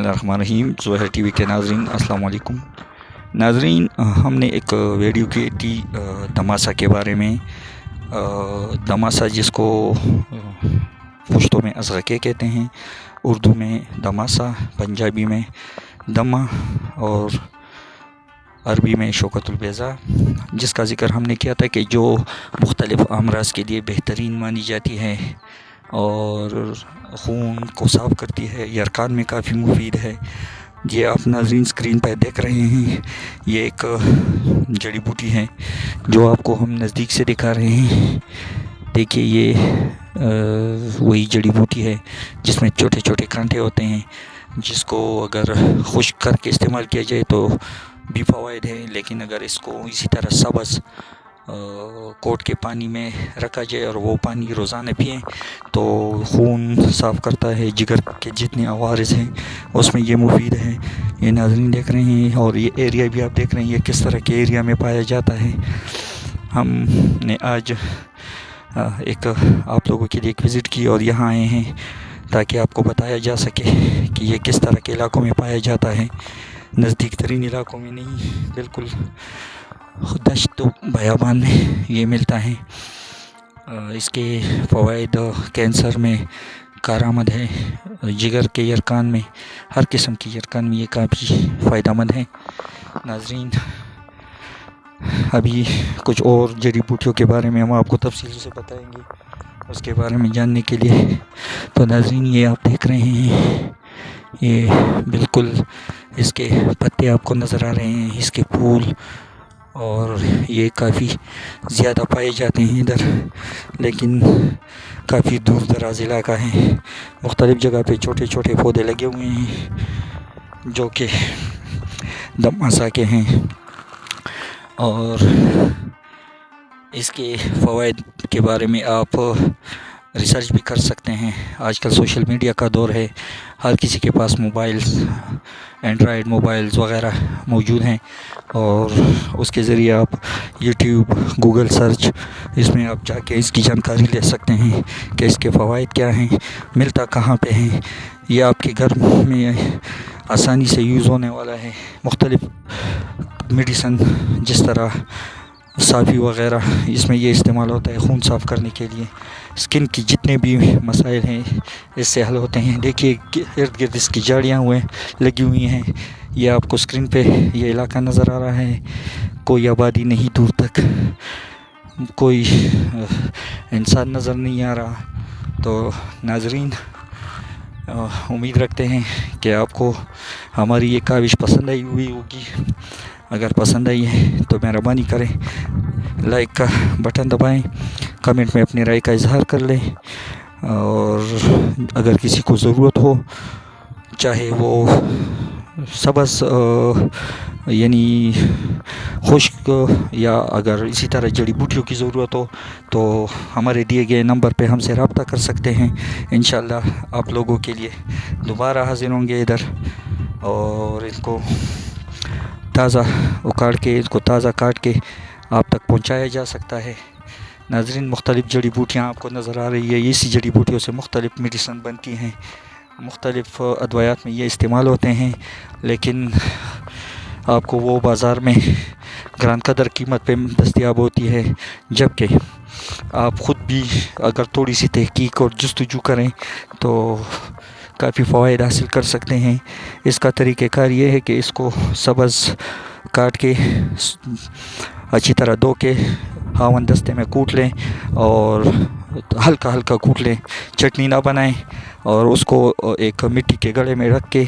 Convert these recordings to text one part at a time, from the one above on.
الرحمن الرحیم ظہر ٹی وی کے ناظرین السلام علیکم ناظرین، ہم نے ایک ویڈیو کی تھی دماسا کے بارے میں۔ دماسا جس کو پشتو میں ازغکے کہتے ہیں، اردو میں دماسا، پنجابی میں دمہ اور عربی میں شوکت البیضا، جس کا ذکر ہم نے کیا تھا کہ جو مختلف امراض کے لیے بہترین مانی جاتی ہے اور خون کو صاف کرتی ہے، یرقان میں کافی مفید ہے۔ یہ آپ ناظرین اسکرین پہ دیکھ رہے ہیں، یہ ایک جڑی بوٹی ہے جو آپ کو ہم نزدیک سے دکھا رہے ہیں۔ دیکھیے، یہ وہی جڑی بوٹی ہے جس میں چھوٹے چھوٹے کانٹے ہوتے ہیں، جس کو اگر خشک کر کے استعمال کیا جائے تو بھی فوائد ہے، لیکن اگر اس کو اسی طرح سبز کوٹ کے پانی میں رکھا جائے اور وہ پانی روزانہ پئیں تو خون صاف کرتا ہے۔ جگر کے جتنے عوارض ہیں اس میں یہ مفید ہے۔ یہ ناظرین دیکھ رہے ہیں، اور یہ ایریا بھی آپ دیکھ رہے ہیں یہ کس طرح کے ایریا میں پایا جاتا ہے۔ ہم نے آج ایک آپ لوگوں کے لیے ایک وزٹ کی اور یہاں آئے ہیں تاکہ آپ کو بتایا جا سکے کہ یہ کس طرح کے علاقوں میں پایا جاتا ہے، نزدیک ترین علاقوں میں نہیں، بالکل دشت و بیابان میں یہ ملتا ہے۔ اس کے فوائد کینسر میں کارآمد ہے، جگر کے یرقان میں، ہر قسم کی یرقان میں یہ کافی فائدہ مند ہے۔ ناظرین، ابھی کچھ اور جڑی بوٹیوں کے بارے میں ہم آپ کو تفصیل سے بتائیں گے اس کے بارے میں جاننے کے لیے۔ تو ناظرین، یہ آپ دیکھ رہے ہیں، یہ بالکل اس کے پتے آپ کو نظر آ رہے ہیں، اس کے پھول، اور یہ کافی زیادہ پائے جاتے ہیں ادھر، لیکن کافی دور دراز علاقہ ہے۔ مختلف جگہ پہ چھوٹے چھوٹے پودے لگے ہوئے ہیں جو کہ دماسا کے ہیں، اور اس کے فوائد کے بارے میں آپ ریسرچ بھی کر سکتے ہیں۔ آج کل سوشل میڈیا کا دور ہے، ہر کسی کے پاس موبائلز، اینڈرائیڈ موبائلز وغیرہ موجود ہیں، اور اس کے ذریعے آپ یوٹیوب، گوگل سرچ، اس میں آپ جا کے اس کی جانکاری لے سکتے ہیں کہ اس کے فوائد کیا ہیں، ملتا کہاں پہ ہیں۔ یہ آپ کے گھر میں آسانی سے یوز ہونے والا ہے۔ مختلف میڈیسن جس طرح صافی وغیرہ، اس میں یہ استعمال ہوتا ہے خون صاف کرنے کے لیے۔ اسکن کی جتنے بھی مسائل ہیں اس سے حل ہوتے ہیں۔ دیکھیے، ارد گرد اس کی جھاڑیاں لگی ہوئی ہیں۔ یہ آپ کو اسکرین پہ یہ علاقہ نظر آ رہا ہے، کوئی آبادی نہیں، دور تک کوئی انسان نظر نہیں آ رہا۔ تو ناظرین، امید رکھتے ہیں کہ آپ کو ہماری یہ کاوش پسند آئی ہوئی ہوگی۔ اگر پسند آئی ہے تو مہربانی کریں، لائک کا بٹن دبائیں، کمنٹ میں اپنی رائے کا اظہار کر لیں، اور اگر کسی کو ضرورت ہو، چاہے وہ سبز یعنی خشک، یا اگر اسی طرح جڑی بوٹیوں کی ضرورت ہو تو ہمارے دیے گئے نمبر پہ ہم سے رابطہ کر سکتے ہیں۔ انشاءاللہ آپ لوگوں کے لیے دوبارہ حاضر ہوں گے ادھر، اور ان کو تازہ اکاڑ کے، اس کو تازہ کاٹ کے آپ تک پہنچایا جا سکتا ہے۔ ناظرین، مختلف جڑی بوٹیاں آپ کو نظر آ رہی ہے، اسی جڑی بوٹیوں سے مختلف میڈیسن بنتی ہیں، مختلف ادویات میں یہ استعمال ہوتے ہیں، لیکن آپ کو وہ بازار میں گران قدر قیمت پہ دستیاب ہوتی ہے، جبکہ آپ خود بھی اگر تھوڑی سی تحقیق اور جستجو کریں تو کافی فوائد حاصل کر سکتے ہیں۔ اس کا طریقہ کار یہ ہے کہ اس کو سبز کاٹ کے اچھی طرح دھو کے ہاون دستے میں کوٹ لیں، اور ہلکا ہلکا کوٹ لیں، چٹنی نہ بنائیں، اور اس کو ایک مٹی کے گڑھے میں رکھ کے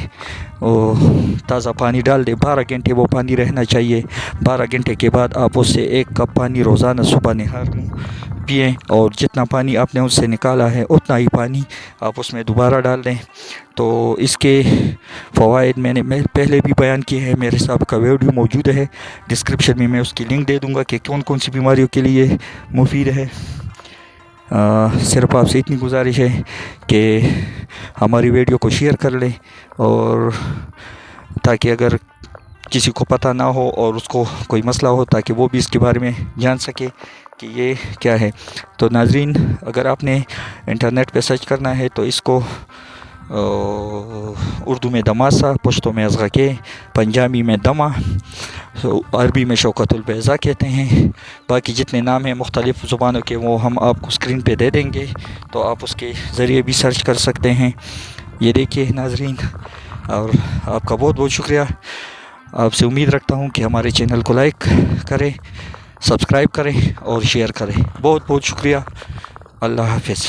تازہ پانی ڈال دیں۔ 12 گھنٹے وہ پانی رہنا چاہیے۔ 12 گھنٹے کے بعد آپ اس سے 1 کپ پانی روزانہ صبح نہار پئیں، اور جتنا پانی آپ نے اس سے نکالا ہے اتنا ہی پانی آپ اس میں دوبارہ ڈال دیں۔ تو اس کے فوائد میں نے پہلے بھی بیان کیے ہیں، میرے صاحب کا ویڈیو موجود ہے، ڈسکرپشن میں اس کی لنک دے دوں گا کہ کون کون سی بیماریوں کے لیے مفید ہے۔ صرف آپ سے اتنی گزارش ہے کہ ہماری ویڈیو کو شیئر کر لیں، اور تاکہ اگر کسی کو پتہ نہ ہو اور اس کو کوئی مسئلہ ہو تاکہ وہ بھی اس کے بارے میں جان سکے کہ یہ کیا ہے۔ تو ناظرین، اگر آپ نے انٹرنیٹ پہ سرچ کرنا ہے تو اس کو اردو میں دماسا، پشتو میں ازغکے، پنجابی میں دمہ، عربی میں شوکت البیضا کہتے ہیں۔ باقی جتنے نام ہیں مختلف زبانوں کے وہ ہم آپ کو اسکرین پہ دے دیں گے، تو آپ اس کے ذریعے بھی سرچ کر سکتے ہیں۔ یہ دیکھیے ناظرین، اور آپ کا بہت بہت شکریہ۔ آپ سے امید رکھتا ہوں کہ ہمارے چینل کو لائک کریں، سبسکرائب کریں اور شیئر کریں۔ بہت بہت شکریہ۔ اللہ حافظ۔